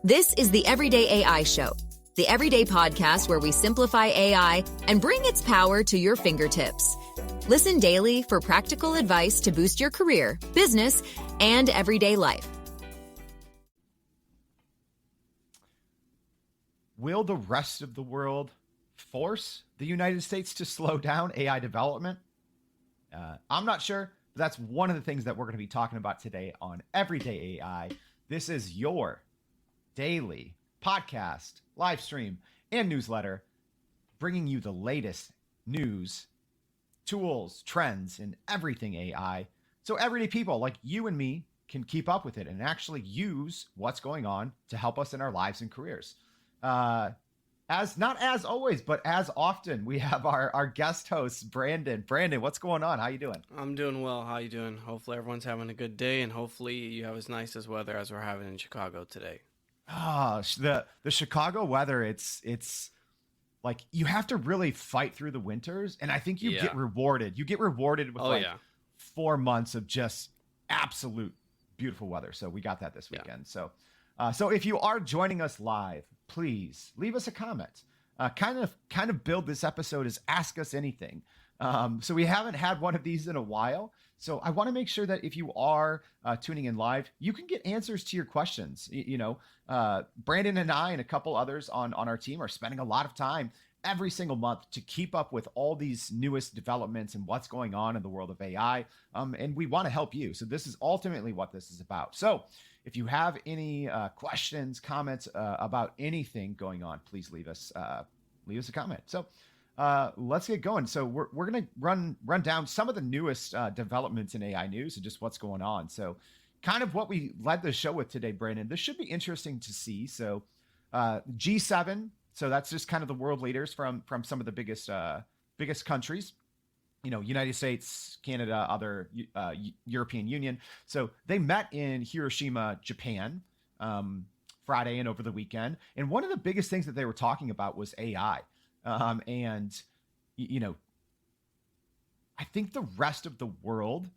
This is the Everyday AI Show, the everyday podcast where we simplify AI and bring its power to your fingertips. Listen daily for practical advice to boost your career, business, and everyday life. Will the rest of the world force the United States to slow down AI development? I'm not sure, but that's one of the things that we're going to be talking about today on Everyday AI. This is your daily podcast, live stream, and newsletter, bringing you the latest news, tools, trends, and everything AI. So everyday people like you and me can keep up with it and actually use what's going on to help us in our lives and careers. Not as always, but as often, we have our guest host, Brandon. Brandon, what's going on? How you doing? I'm doing well. How you doing? Hopefully everyone's having a good day, and hopefully you have as nice as weather as we're having in Chicago today. The Chicago weather, it's like you have to really fight through the winters, and I think you get rewarded. You get rewarded with 4 months of just absolute beautiful weather. So we got that this weekend. So if you are joining us live, please leave us a comment. Kind of build this episode as Ask Us Anything. So we haven't had one of these in a while. So I want to make sure that if you are tuning in live, you can get answers to your questions. Brandon and I and a couple others on our team are spending a lot of time every single month to keep up with all these newest developments and what's going on in the world of AI. And we want to help you. So this is ultimately what this is about. So if you have any questions, comments about anything going on, please leave us a comment. So let's get going. So we're going to run down some of the newest developments in AI news and just what's going on. So kind of what we led the show with today, Brandon. This should be interesting to see. So G7. So that's just kind of the world leaders from some of the biggest countries. United States, Canada, other European Union. So they met in Hiroshima, Japan, Friday and over the weekend. And one of the biggest things that they were talking about was AI. I think the rest of the world,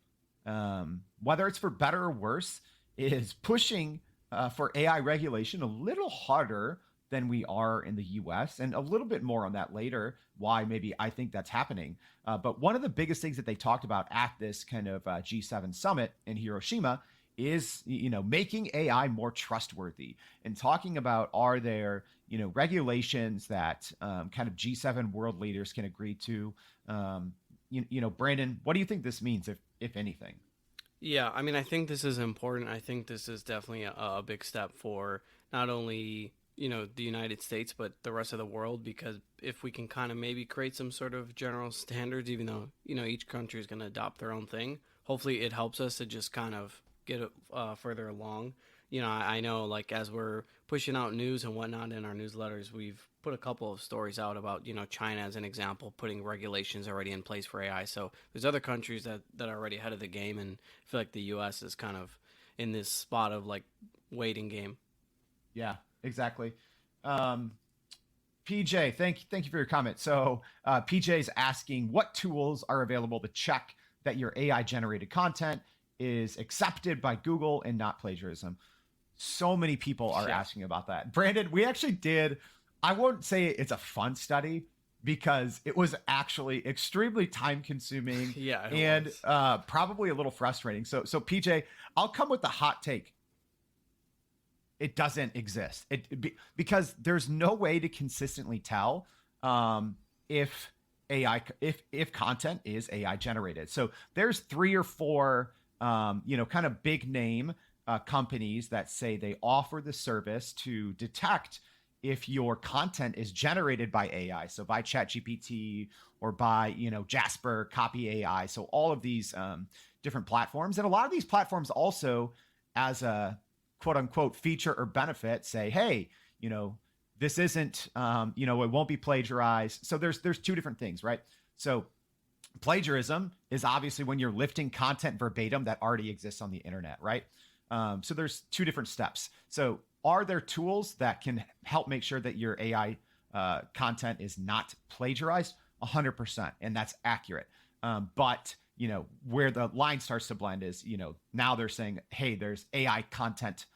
whether it's for better or worse, is pushing for AI regulation a little harder than we are in the US, and a little bit more on that later, why maybe I think that's happening. But one of the biggest things that they talked about at this kind of G7 summit in Hiroshima is, making AI more trustworthy and talking about, are there, regulations that kind of G7 world leaders can agree to? Brandon, what do you think this means, if anything? Yeah, I mean, I think this is important. I think this is definitely a big step for not only the United States, but the rest of the world, because if we can kind of maybe create some sort of general standards, even though, each country is going to adopt their own thing, hopefully it helps us to just kind of get it further along. I know, like, as we're pushing out news and whatnot in our newsletters, we've put a couple of stories out about, China as an example, putting regulations already in place for AI. So there's other countries that are already ahead of the game, and I feel like the U.S. is kind of in this spot of, like, waiting game. Yeah. Exactly. PJ, thank you for your comment. So PJ is asking, what tools are available to check that your AI generated content is accepted by Google and not plagiarism? So many people are asking about that. Brandon, we actually did, I won't say it's a fun study because it was actually extremely time consuming and probably a little frustrating. So PJ, I'll come with the hot take. It doesn't exist. Because there's no way to consistently tell if content is AI generated. So there's 3 or 4 kind of big name companies that say they offer the service to detect if your content is generated by AI. So by ChatGPT or by Jasper, Copy AI. So all of these different platforms, and a lot of these platforms also, as a quote unquote feature or benefit, say, hey, this isn't, it won't be plagiarized. So there's 2 different things, right? So plagiarism is obviously when you're lifting content verbatim that already exists on the internet, right? So there's 2 different steps. So are there tools that can help make sure that your AI content is not plagiarized? 100%. And that's accurate. But where the line starts to blend is, now they're saying, hey, there's AI content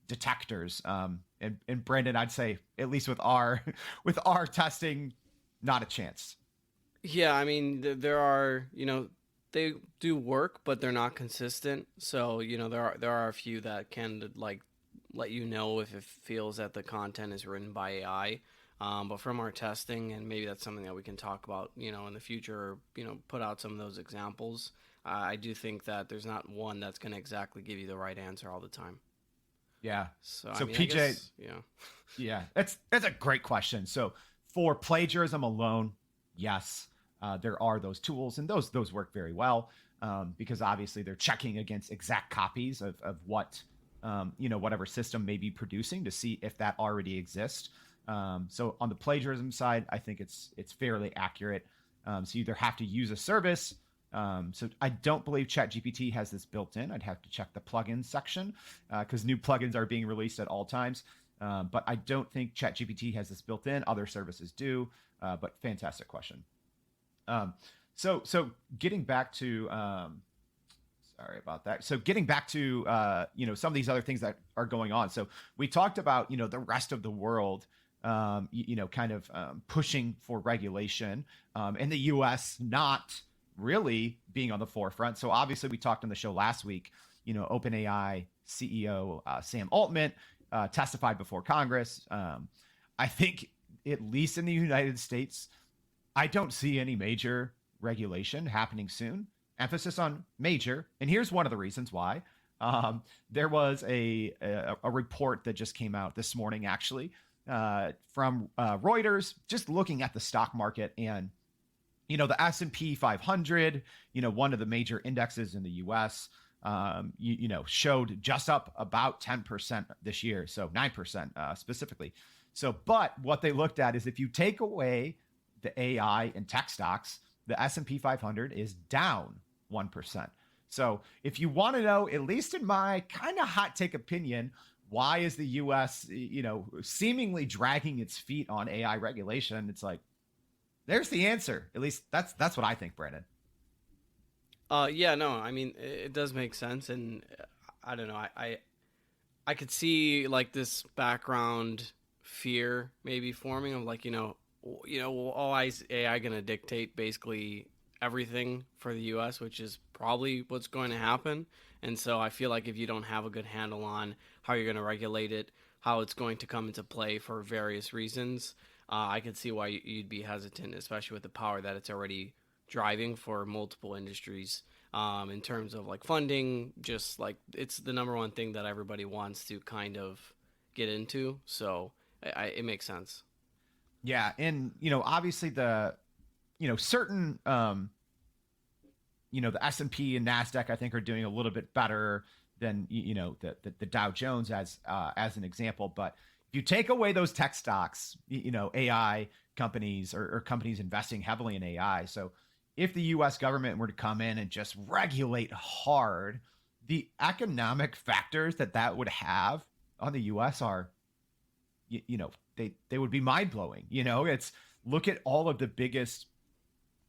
detectors. And Brandon, I'd say at least with our with our testing, not a chance. Yeah, I mean, there are, they do work, but they're not consistent. So, there are a few that can like let you know if it feels that the content is written by AI. But from our testing, and maybe that's something that we can talk about, in the future, put out some of those examples. I do think that there's not one that's going to exactly give you the right answer all the time. Yeah. So, So I mean, PJ, yeah. yeah, that's a great question. So for plagiarism alone, yes, there are those tools, and those work very well, because obviously they're checking against exact copies of what whatever system may be producing to see if that already exists. So on the plagiarism side, I think it's fairly accurate. So you either have to use a service. So I don't believe ChatGPT has this built in. I'd have to check the plugins section, because new plugins are being released at all times. But I don't think ChatGPT has this built in. Other services do. But fantastic question. So getting back to sorry about that. So getting back to some of these other things that are going on. So we talked about the rest of the world pushing for regulation, and the U.S. not really being on the forefront. So obviously we talked on the show last week, OpenAI CEO Sam Altman testified before Congress. I think at least in the United States, I don't see any major regulation happening soon. Emphasis on major. And here's one of the reasons why. There was a report that just came out this morning, actually, from Reuters, just looking at the stock market, and the S&P 500, one of the major indexes in the U.S., showed just up about 10% this year, so 9% specifically. So, but what they looked at is if you take away the AI and tech stocks, the S&P 500 is down 1%. So if you want to know, at least in my kind of hot take opinion, why is the U.S., seemingly dragging its feet on AI regulation? It's like, there's the answer. At least that's what I think, Brandon. Yeah, no, I mean, it does make sense, and I don't know, I could see like this background fear maybe forming of like, is AI going to dictate basically everything for the U.S., which is probably what's going to happen. And so I feel like if you don't have a good handle on how you're going to regulate it, how it's going to come into play for various reasons, I could see why you'd be hesitant, especially with the power that it's already driving for multiple industries, in terms of like funding. Just like it's the number one thing that everybody wants to kind of get into. So it makes sense. Yeah. And, obviously the, certain, the S&P and NASDAQ, I think, are doing a little bit better than, the Dow Jones as an example. But if you take away those tech stocks, AI companies or companies investing heavily in AI. So if the U.S. government were to come in and just regulate hard, the economic factors that would have on the U.S. are, they would be mind blowing. It's look at all of the biggest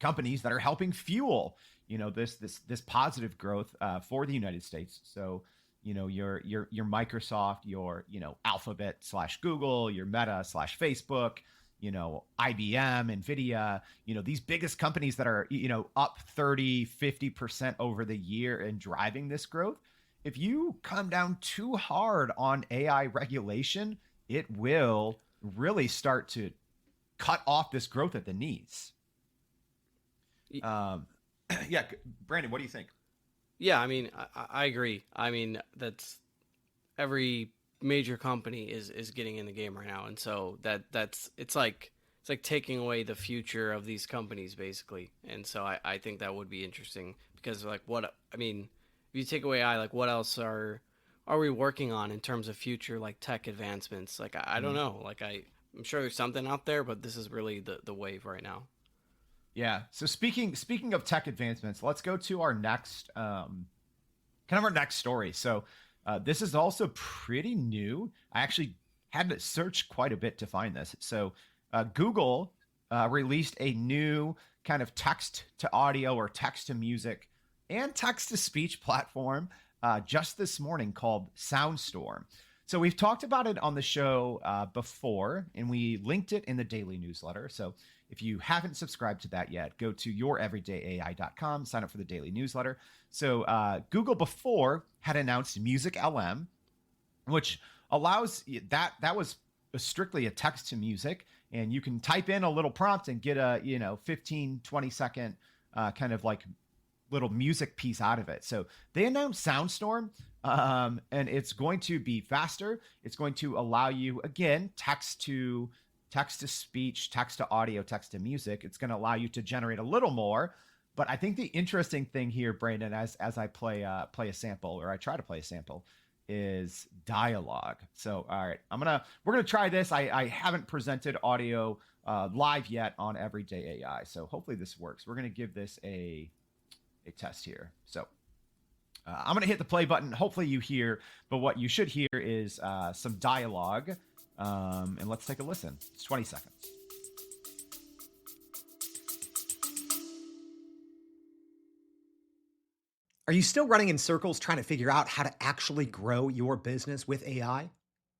companies that are helping fuel, this positive growth for the United States. So, your Microsoft, your, Alphabet / Google, your Meta / Facebook, IBM, NVIDIA, these biggest companies that are, up 30, 50% over the year and driving this growth. If you come down too hard on AI regulation, it will really start to cut off this growth at the knees. Yeah, Brandon, what do you think? Yeah, I mean, I agree. I mean, that's every major company is getting in the game right now, and so it's like taking away the future of these companies basically. And so I think that would be interesting, because like if you take away AI, like what else are we working on in terms of future like tech advancements? Like I don't know. Like I'm sure there's something out there, but this is really the wave right now. Yeah. So speaking of tech advancements, let's go to our next our next story. So this is also pretty new. I actually had to search quite a bit to find this. So Google released a new kind of text to audio or text to music and text to speech platform just this morning called Soundstorm. So we've talked about it on the show before, and we linked it in the daily newsletter. So if you haven't subscribed to that yet, go to youreverydayai.com, sign up for the daily newsletter. So Google before had announced Music LM, which allows that was strictly a text to music, and you can type in a little prompt and get a 15-20 second kind of like little music piece out of it. So they announced Soundstorm, and it's going to be faster. It's going to allow you, again, text to speech, text to audio, text to music. It's going to allow you to generate a little more. But I think the interesting thing here, Brandon, as I play a sample, or I try to play a sample, is dialogue. So, all right, we're gonna try this. I haven't presented audio live yet on Everyday AI, so hopefully this works. We're gonna give this a test here. So I'm gonna hit the play button. Hopefully you hear, but what you should hear is some dialogue. And let's take a listen. It's 20 seconds. Are you still running in circles trying to figure out how to actually grow your business with AI?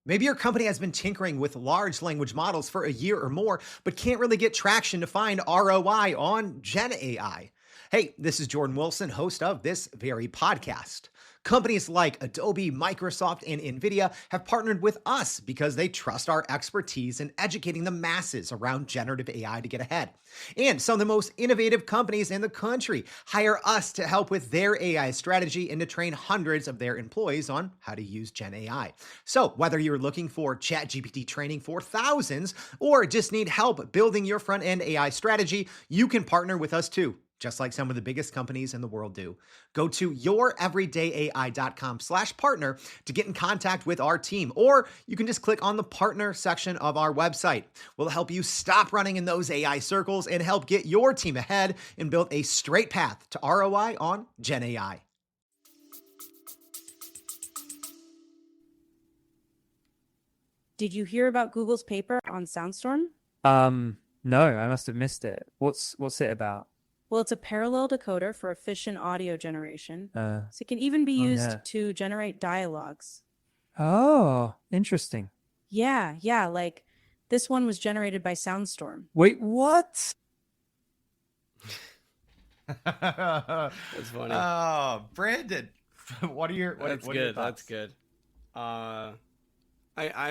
Maybe your company has been tinkering with large language models for a year or more, but can't really get traction to find ROI on Gen AI. Hey, this is Jordan Wilson, host of this very podcast. Companies like Adobe, Microsoft, and NVIDIA have partnered with us because they trust our expertise in educating the masses around generative AI to get ahead. And some of the most innovative companies in the country hire us to help with their AI strategy and to train hundreds of their employees on how to use Gen AI. So whether you're looking for ChatGPT training for thousands or just need help building your front-end AI strategy, you can partner with us too, just like some of the biggest companies in the world do. Go to youreverydayai.com/partner to get in contact with our team, or you can just click on the partner section of our website. We'll help you stop running in those AI circles and help get your team ahead and build a straight path to ROI on Gen AI. Did you hear about Google's paper on Soundstorm? No, I must have missed it. What's it about? Well, it's a parallel decoder for efficient audio generation. So it can even be used to generate dialogues. Oh, interesting. Yeah, like this one was generated by Soundstorm. Wait, what? That's funny. Oh, Brandon, what are your That's what good. are your That's thoughts? good. I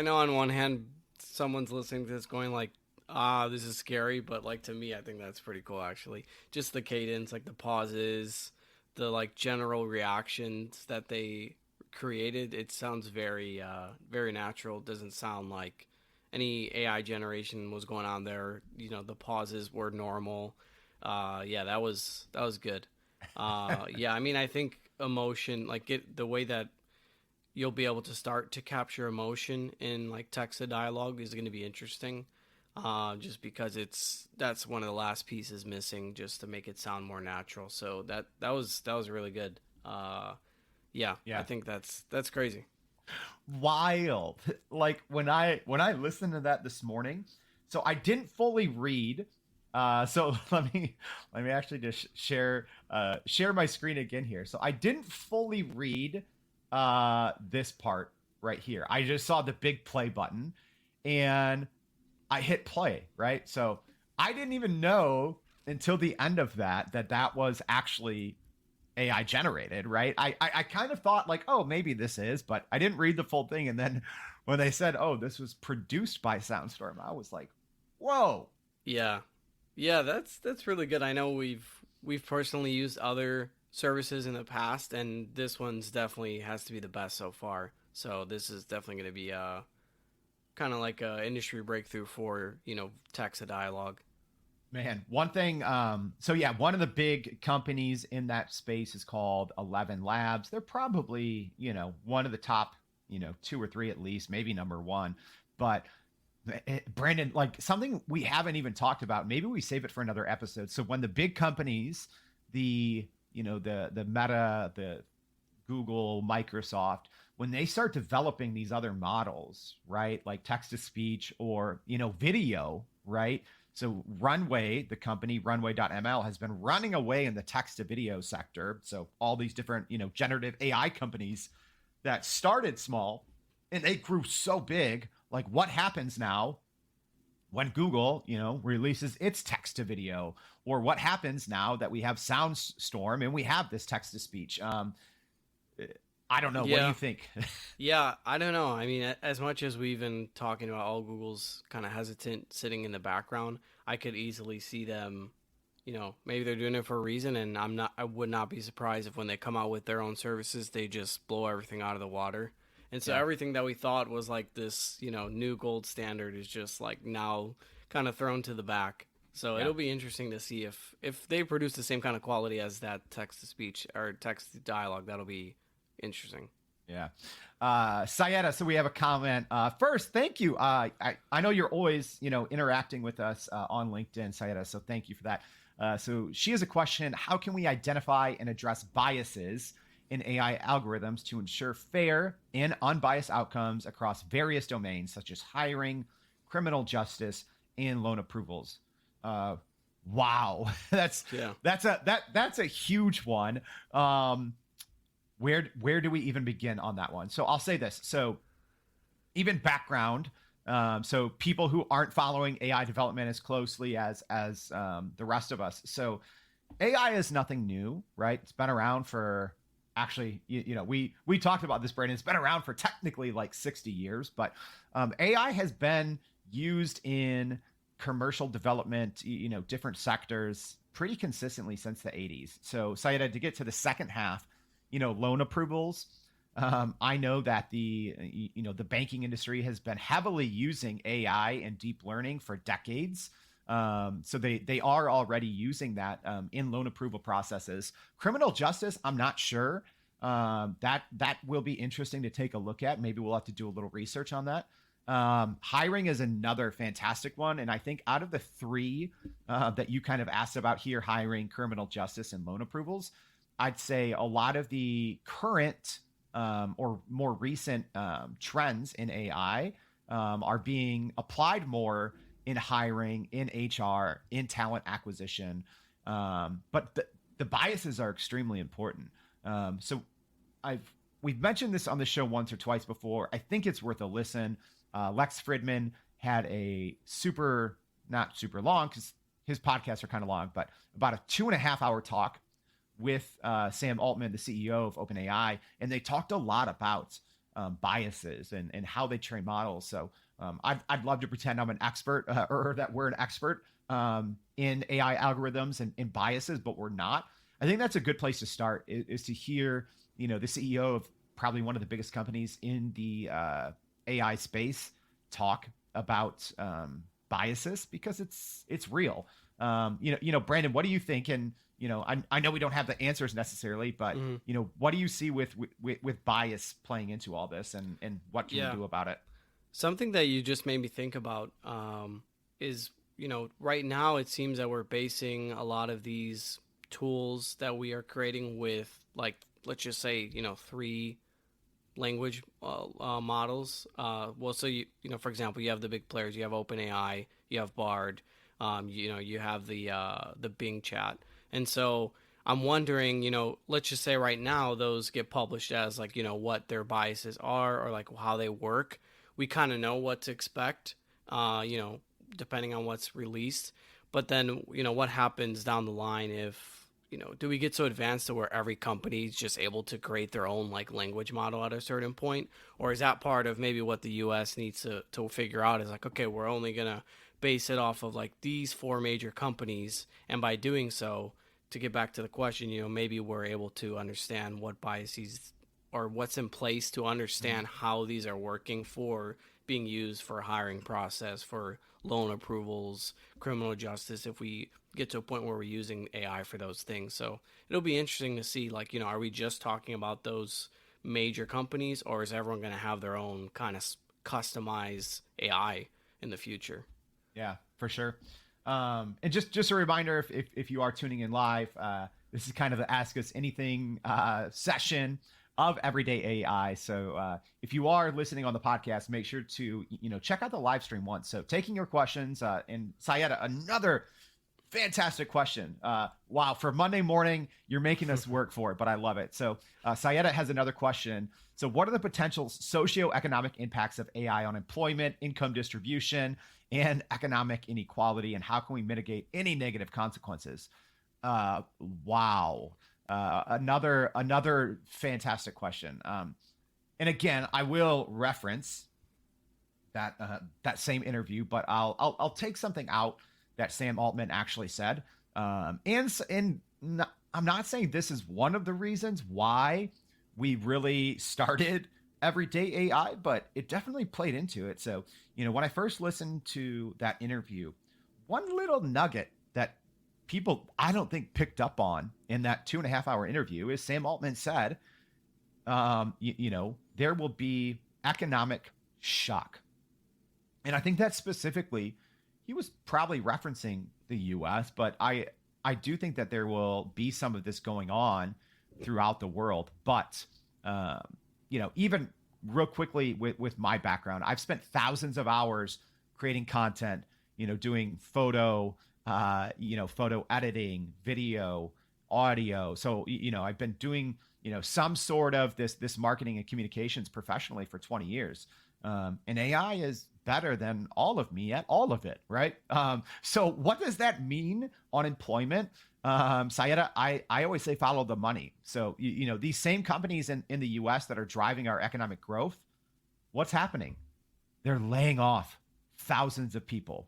know on one hand, someone's listening to this going like, this is scary, but like to me, I think that's pretty cool actually. Just the cadence, like the pauses, the like general reactions that they created. It sounds very, very natural. It doesn't sound like any AI generation was going on there. You know, the pauses were normal. Yeah, that was good. Yeah, I mean, I think emotion, like the way that you'll be able to start to capture emotion in like text to dialogue is going to be interesting. Just because that's one of the last pieces missing just to make it sound more natural. So that was really good. Yeah, I think that's crazy. Wild. Like when I listened to that this morning, so I didn't fully read. So let me actually just share my screen again here. So I didn't fully read this part right here. I just saw the big play button and I hit play, right? So I didn't even know until the end of that was actually AI generated, right? I kind of thought like, oh, maybe this is, but I didn't read the full thing. And then when they said, oh, this was produced by Soundstorm, I was like, whoa. Yeah, that's really good. I know we've personally used other services in the past, and this one's definitely has to be the best so far. So this is definitely going to be kind of like a industry breakthrough for, text to dialogue. Man, one thing, so yeah, one of the big companies in that space is called 11 Labs. They're probably, one of the top, 2 or 3 at least, maybe number 1. But Brandon, like something we haven't even talked about, maybe we save it for another episode. So when the big companies, the Meta, the Google, Microsoft, when they start developing these other models, right? Like text to speech or, video, right? So Runway, the company runway.ml has been running away in the text to video sector. So all these different, generative AI companies that started small and they grew so big. Like, what happens now when Google, releases its text to video, or what happens now that we have SoundStorm and we have this text to speech? I don't know. Yeah. What do you think? Yeah, I don't know. I mean, as much as we've been talking about all Google's kind of hesitant sitting in the background, I could easily see them, maybe they're doing it for a reason, and I would not be surprised if when they come out with their own services, they just blow everything out of the water. And so everything that we thought was like this, new gold standard is just like now kind of thrown to the back. So it'll be interesting to see if they produce the same kind of quality as that text to speech or text to dialogue. That'll be interesting. Yeah. Sayeda, so we have a comment. First, thank you. I know you're always, interacting with us on LinkedIn, Sayeda, so thank you for that. So she has a question. How can we identify and address biases in AI algorithms to ensure fair and unbiased outcomes across various domains, such as hiring, criminal justice, and loan approvals? Wow. That's a huge one. Where do we even begin on that one? So I'll say this. So even background, so people who aren't following AI development as closely as the rest of us. So AI is nothing new, right? It's been around for actually, we talked about this, Brandon. It's been around for technically like 60 years, but AI has been used in commercial development, different sectors pretty consistently since the 80s. So Sayeda, to get to the second half, loan approvals. I know that the banking industry has been heavily using AI and deep learning for decades. So they are already using that in loan approval processes. Criminal justice, I'm not sure. That will be interesting to take a look at. Maybe we'll have to do a little research on that. Hiring is another fantastic one. And I think out of the three that you kind of asked about here, hiring, criminal justice, and loan approvals, I'd say a lot of the current or more recent trends in AI are being applied more in hiring, in HR, in talent acquisition. But the biases are extremely important. So we've mentioned this on the show once or twice before. I think it's worth a listen. Lex Fridman had not super long because his podcasts are kind of long, but about a 2.5-hour talk with Sam Altman, the CEO of OpenAI, and they talked a lot about biases and how they train models. So I'd love to pretend I'm an expert or that we're an expert in AI algorithms and biases, but we're not. I think that's a good place to start is to hear, the CEO of probably one of the biggest companies in the AI space talk about biases, because it's real. Brandon, what do you think? And I know we don't have the answers necessarily, but what do you see with bias playing into all this, and what can we do about it? Something that you just made me think about is, right now it seems that we're basing a lot of these tools that we are creating with, like, let's just say, 3 language models. So for example, you have the big players. You have OpenAI, you have Bard, you have the Bing chat. And so I'm wondering, let's just say right now those get published as like, what their biases are or like how they work. We kind of know what to expect, depending on what's released. But then, what happens down the line if, do we get so advanced to where every company is just able to create their own like language model at a certain point? Or is that part of maybe what the US needs to figure out is like, okay, we're only going to base it off of like these 4 major companies. And by doing so, to get back to the question, maybe we're able to understand what biases or what's in place to understand how these are working for being used for hiring process, for loan approvals, criminal justice, if we get to a point where we're using AI for those things. So it'll be interesting to see, like, are we just talking about those major companies, or is everyone going to have their own kind of customized AI in the future? Yeah, for sure. And just a reminder, if you are tuning in live, this is kind of the Ask Us Anything session of Everyday AI. So if you are listening on the podcast, make sure to check out the live stream once. So taking your questions, and Sayeda, another Fantastic question. Wow, for Monday morning, you're making us work for it, but I love it. So Sayeda has another question. So what are the potential socioeconomic impacts of AI on employment, income distribution, and economic inequality, and how can we mitigate any negative consequences? Wow. Another fantastic question. And again, I will reference that same interview, but I'll take something out that Sam Altman actually said. I'm not saying this is one of the reasons why we really started everyday AI, but it definitely played into it. So, when I first listened to that interview, one little nugget that people I don't think picked up on in that 2.5 hour interview is Sam Altman said, there will be economic shock. And I think that specifically, he was probably referencing the US, but I do think that there will be some of this going on throughout the world. But, even real quickly with my background, I've spent thousands of hours creating content, doing photo editing, video, audio. So, I've been doing, some sort of this marketing and communications professionally for 20 years. And AI is better than all of me at all of it, right? So what does that mean on employment? Sayeda, I always say follow the money. So, these same companies in the US that are driving our economic growth, what's happening? They're laying off thousands of people.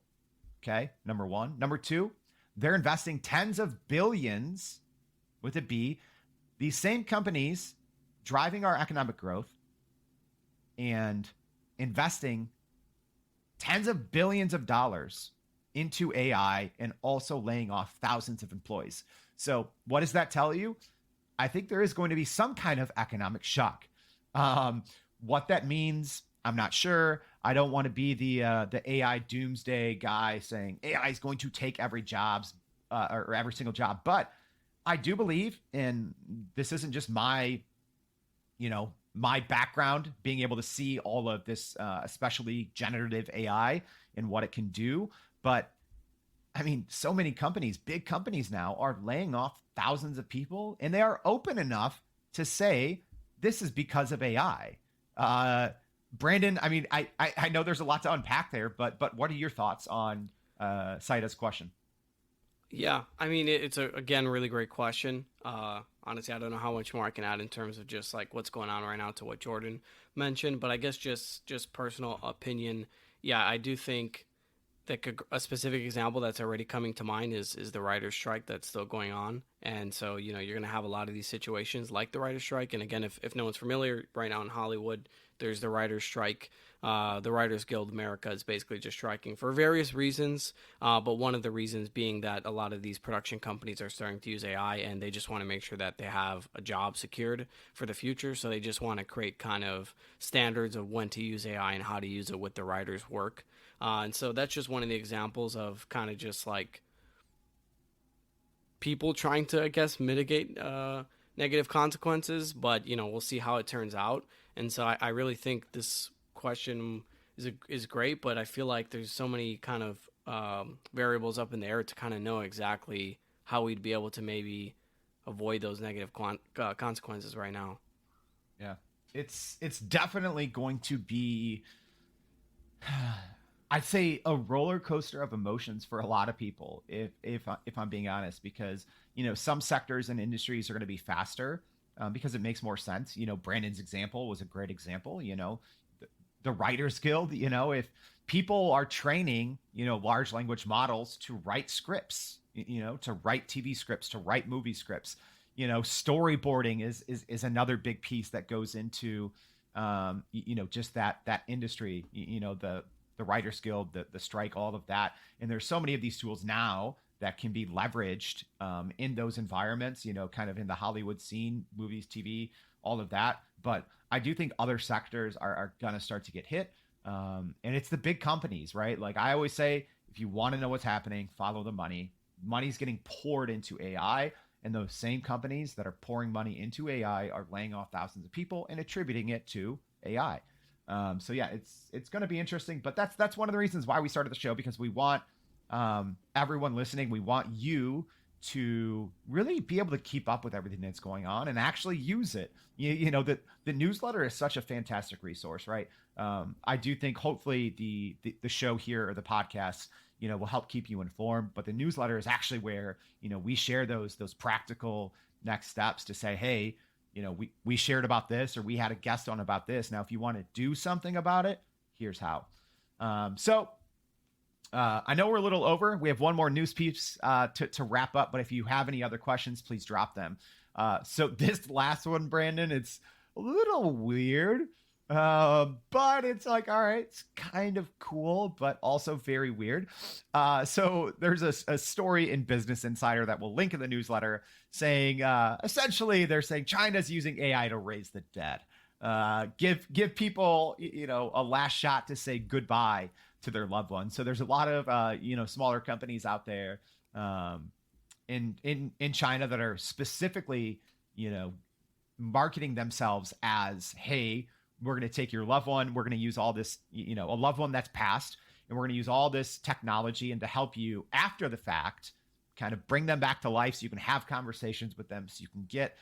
Okay, number one. Number two, they're investing tens of billions with a B. These same companies driving our economic growth and investing tens of billions of dollars into AI and also laying off thousands of employees. So what does that tell you? I think there is going to be some kind of economic shock. What that means, I'm not sure. I don't want to be the AI doomsday guy saying AI is going to take every jobs or every single job. But I do believe, and this isn't just my background, being able to see all of this, especially generative AI and what it can do. But I mean, so many companies, big companies now, are laying off thousands of people, and they are open enough to say this is because of AI. Brandon, I mean, I know there's a lot to unpack there, but what are your thoughts on Saida's question? Yeah, I mean, it's again really great question. Honestly, I don't know how much more I can add in terms of just like what's going on right now to what Jordan mentioned, but I guess just personal opinion. Yeah, I do think that a specific example that's already coming to mind is the writer's strike that's still going on. And so, you're going to have a lot of these situations like the writer's strike. And again, if no one's familiar, right now in Hollywood, there's the writer's strike. The Writers Guild America is basically just striking for various reasons, but one of the reasons being that a lot of these production companies are starting to use AI, and they just want to make sure that they have a job secured for the future. So they just want to create kind of standards of when to use AI and how to use it with the writer's work. And so that's just one of the examples of kind of just like people trying to, I guess, mitigate negative consequences, but we'll see how it turns out. And so I really think this question is great, but I feel like there's so many kind of variables up in the air to kind of know exactly how we'd be able to maybe avoid those negative consequences right now. Yeah, it's definitely going to be, I'd say, a roller coaster of emotions for a lot of people, if I'm being honest, because some sectors and industries are going to be faster because it makes more sense. Brandon's example was a great example. The Writers Guild, if people are training, large language models to write scripts, to write TV scripts, to write movie scripts, storyboarding is another big piece that goes into, just that industry, the Writers Guild, the strike, all of that. And there's so many of these tools now that can be leveraged in those environments, kind of in the Hollywood scene, movies, TV, all of that. But I do think other sectors are going to start to get hit. And it's the big companies, right? Like I always say, if you want to know what's happening, follow the money. Money's getting poured into AI. And those same companies that are pouring money into AI are laying off thousands of people and attributing it to AI. So yeah, it's going to be interesting. But that's one of the reasons why we started the show, because we want everyone listening, we want you to really be able to keep up with everything that's going on and actually use it. You know, the newsletter is such a fantastic resource, right? I do think hopefully the show here or the podcast, you know, will help keep you informed, but the newsletter is actually where, you know, we share those practical next steps to say, hey, you know, we shared about this, or we had a guest on about this. Now, if you want to do something about it, here's how. I know we're a little over. We have one more news piece to wrap up, but if you have any other questions, please drop them. So this last one, Brandon, it's a little weird, but it's like, all right, it's kind of cool, but also very weird. So there's a story in Business Insider that we'll link in the newsletter saying, essentially, they're saying China's using AI to raise the dead. Give people, you know, a last shot to say goodbye to their loved ones. So there's a lot of, you know, smaller companies out there in China that are specifically, you know, marketing themselves as, hey, we're going to take your loved one. We're going to use all this, you know, a loved one that's passed, and we're going to use all this technology and to help you after the fact, kind of bring them back to life so you can have conversations with them, so you can get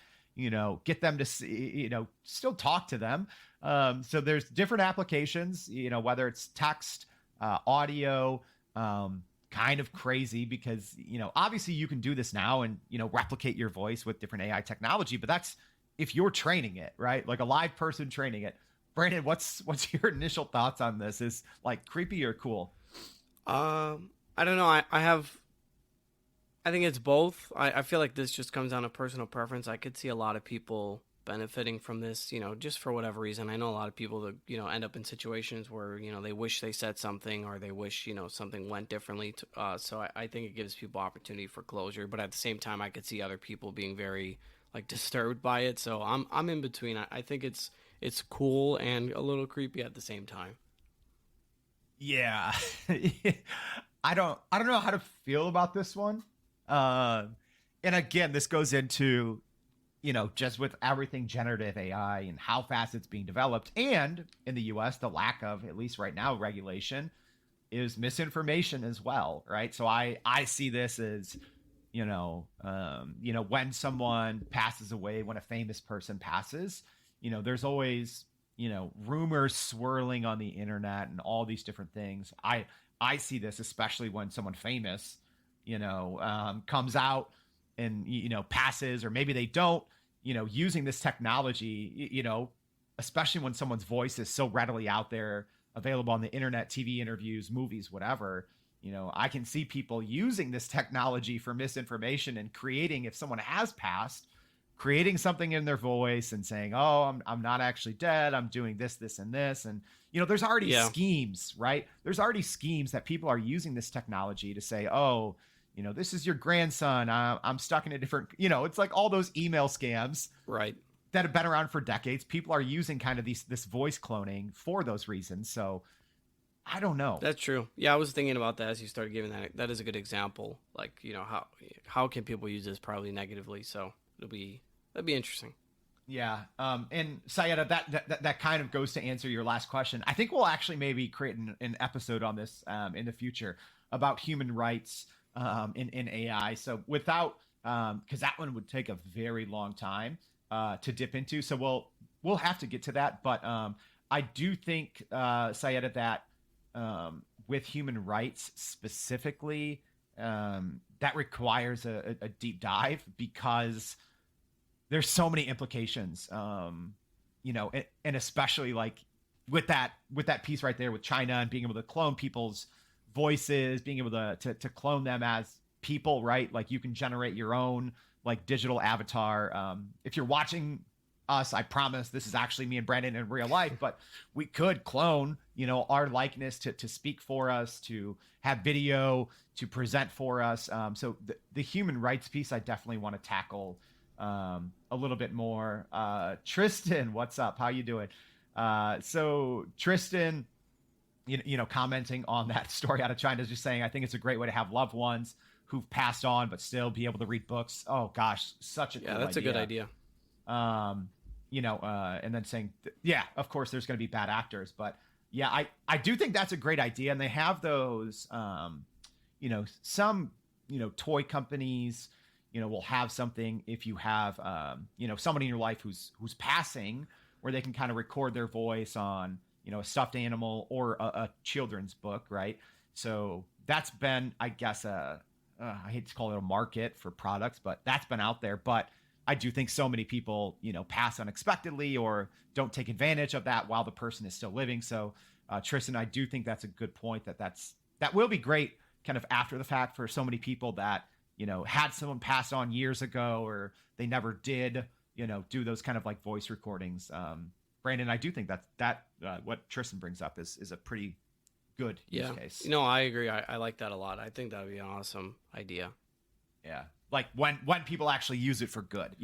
them to see, you know, still talk to them. So there's different applications, you know, whether it's text, audio, kind of crazy because, you know, obviously you can do this now and, you know, replicate your voice with different AI technology, but that's if you're training it, right? Like a live person training it. Brandon, what's your initial thoughts on this? Is like creepy or cool? I don't know. I think it's both. I feel like this just comes down to personal preference. I could see a lot of people benefiting from this, you know, just for whatever reason. I know a lot of people that, you know, end up in situations where, you know, they wish they said something or they wish, you know, something went differently. So I think it gives people opportunity for closure. But at the same time, I could see other people being very, like, disturbed by it. So I'm in between. I think it's cool and a little creepy at the same time. Yeah. I don't know how to feel about this one. And again, this goes into, you know, just with everything generative AI and how fast it's being developed. And in the US, the lack of, at least right now, regulation is misinformation as well, right? So I see this as, you know, when someone passes away, when a famous person passes, you know, there's always, you know, rumors swirling on the internet and all these different things. I see this, especially when someone famous, you know, comes out and, you know, passes, or maybe they don't, you know, using this technology, you know, especially when someone's voice is so readily out there, available on the internet, TV interviews, movies, whatever. You know, I can see people using this technology for misinformation and creating, if someone has passed, creating something in their voice and saying, oh, I'm not actually dead. I'm doing this, this, and this. And, you know, there's already schemes, right? There's already schemes that people are using this technology to say, oh, you know, this is your grandson. I'm stuck in a different, you know, it's like all those email scams, right, that have been around for decades. People are using kind of this voice cloning for those reasons. So I don't know. That's true. Yeah, I was thinking about that as you started giving that. That is a good example. Like, you know, how can people use this probably negatively? So that'd be interesting. Yeah. And Sayeda, that kind of goes to answer your last question. I think we'll actually maybe create an episode on this in the future about human rights in AI. So without, because that one would take a very long time to dip into. So we'll have to get to that. But I do think, Sayeda, that with human rights specifically, that requires a deep dive, because there's so many implications, you know, and especially like with that piece right there with China and being able to clone people's voices, being able to clone them as people, right? Like you can generate your own like digital avatar. If you're watching us, I promise this is actually me and Brandon in real life, but we could clone, you know, our likeness to speak for us, to have video, to present for us. So the human rights piece, I definitely want to tackle a little bit more. Tristan, what's up? How you doing? So Tristan, you know, commenting on that story out of China, is just saying, I think it's a great way to have loved ones who've passed on, but still be able to read books. Oh gosh, such a cool that's idea. a good idea. You know, and then saying, yeah, of course there's going to be bad actors, but yeah, I do think that's a great idea. And they have those, some, toy companies, will have something if you have, someone in your life who's passing, where they can kind of record their voice on, a stuffed animal or a children's book, right? So that's been, I guess, I hate to call it a market for products, but that's been out there. But I do think so many people, pass unexpectedly or don't take advantage of that while the person is still living. So Tristan, I do think that's a good point, that will be great kind of after the fact for so many people that, had someone pass on years ago, or they never did, do those kind of like voice recordings. Brandon, I do think that what Tristan brings up is a pretty good use case. I agree. I like that a lot. I think that would be an awesome idea. Yeah. Like when people actually use it for good,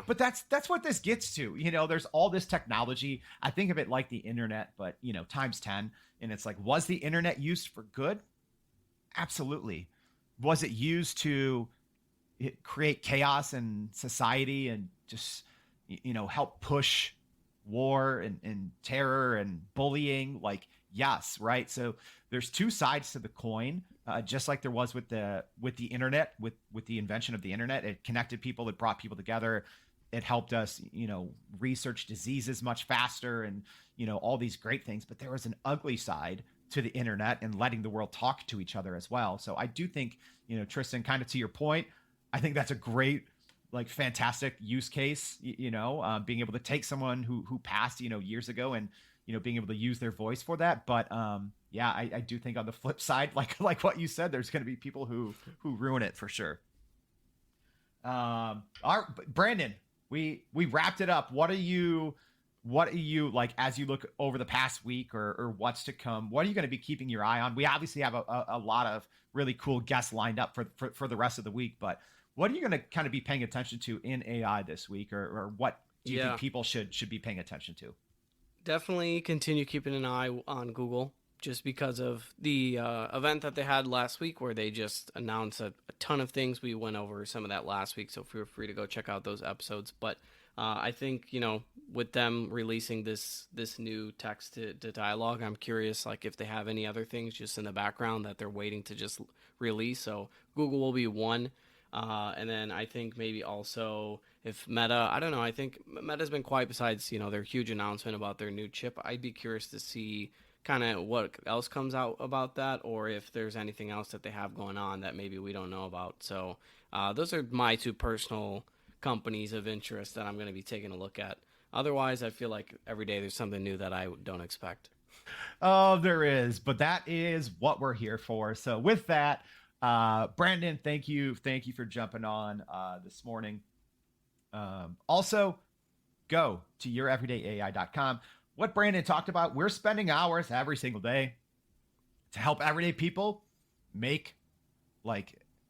but that's what this gets to, there's all this technology. I think of it like the internet, but times 10. And it's like, was the internet used for good? Absolutely. Was it used to create chaos in society and just, help push war and terror and bullying? Like, yes. Right. So there's two sides to the coin. Just like there was with the internet, with the invention of the internet, it connected people, it brought people together, it helped us, research diseases much faster, and all these great things. But there was an ugly side to the internet and letting the world talk to each other as well. So I do think, Tristan, kind of to your point, I think that's a great, like, fantastic use case. Being able to take someone who passed, years ago, and being able to use their voice for that. But I do think on the flip side, like what you said, there's going to be people who ruin it for sure. Brandon, we wrapped it up. What are you like, as you look over the past week or what's to come? What are you going to be keeping your eye on? We obviously have a lot of really cool guests lined up for the rest of the week, but what are you going to kind of be paying attention to in AI this week, or what do you think people should be paying attention to? Definitely continue keeping an eye on Google, just because of the event that they had last week, where they just announced a ton of things. We went over some of that last week, so feel free to go check out those episodes. But I think, with them releasing this new text to dialogue, I'm curious, like, if they have any other things just in the background that they're waiting to just release. So Google will be one. And then I think maybe also if Meta, I don't know, I think Meta's been quiet besides, their huge announcement about their new chip. I'd be curious to see kind of what else comes out about that, or if there's anything else that they have going on that maybe we don't know about. So those are my two personal companies of interest that I'm going to be taking a look at. Otherwise, I feel like every day there's something new that I don't expect. Oh, there is, but that is what we're here for. So with that, Brandon, thank you for jumping on this morning. Also, go to youreverydayai.com. What Brandon talked about, we're spending hours every single day to help everyday people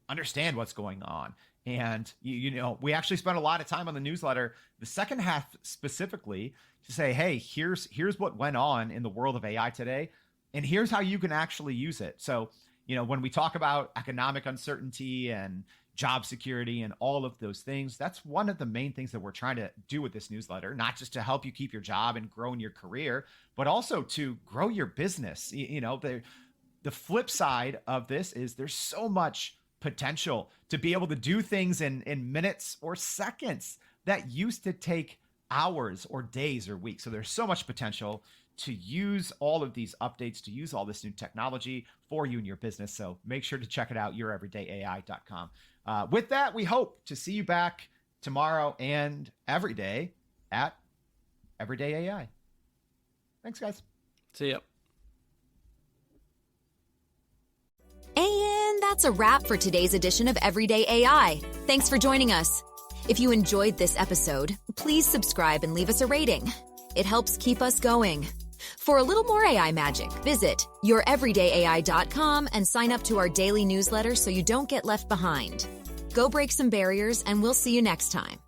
understand what's going on. And, we actually spent a lot of time on the newsletter, the second half specifically, to say, hey, here's what went on in the world of AI today, and here's how you can actually use it. So, when we talk about economic uncertainty and job security and all of those things, that's one of the main things that we're trying to do with this newsletter, not just to help you keep your job and grow in your career, but also to grow your business. The flip side of this is there's so much potential to be able to do things in minutes or seconds that used to take hours or days or weeks. So there's so much potential to use all of these updates, to use all this new technology for you and your business. So make sure to check it out, youreverydayai.com. With that, we hope to see you back tomorrow and every day at Everyday AI. Thanks, guys. See ya. And that's a wrap for today's edition of Everyday AI. Thanks for joining us. If you enjoyed this episode, please subscribe and leave us a rating. It helps keep us going. For a little more AI magic, visit youreverydayai.com and sign up to our daily newsletter so you don't get left behind. Go break some barriers, and we'll see you next time.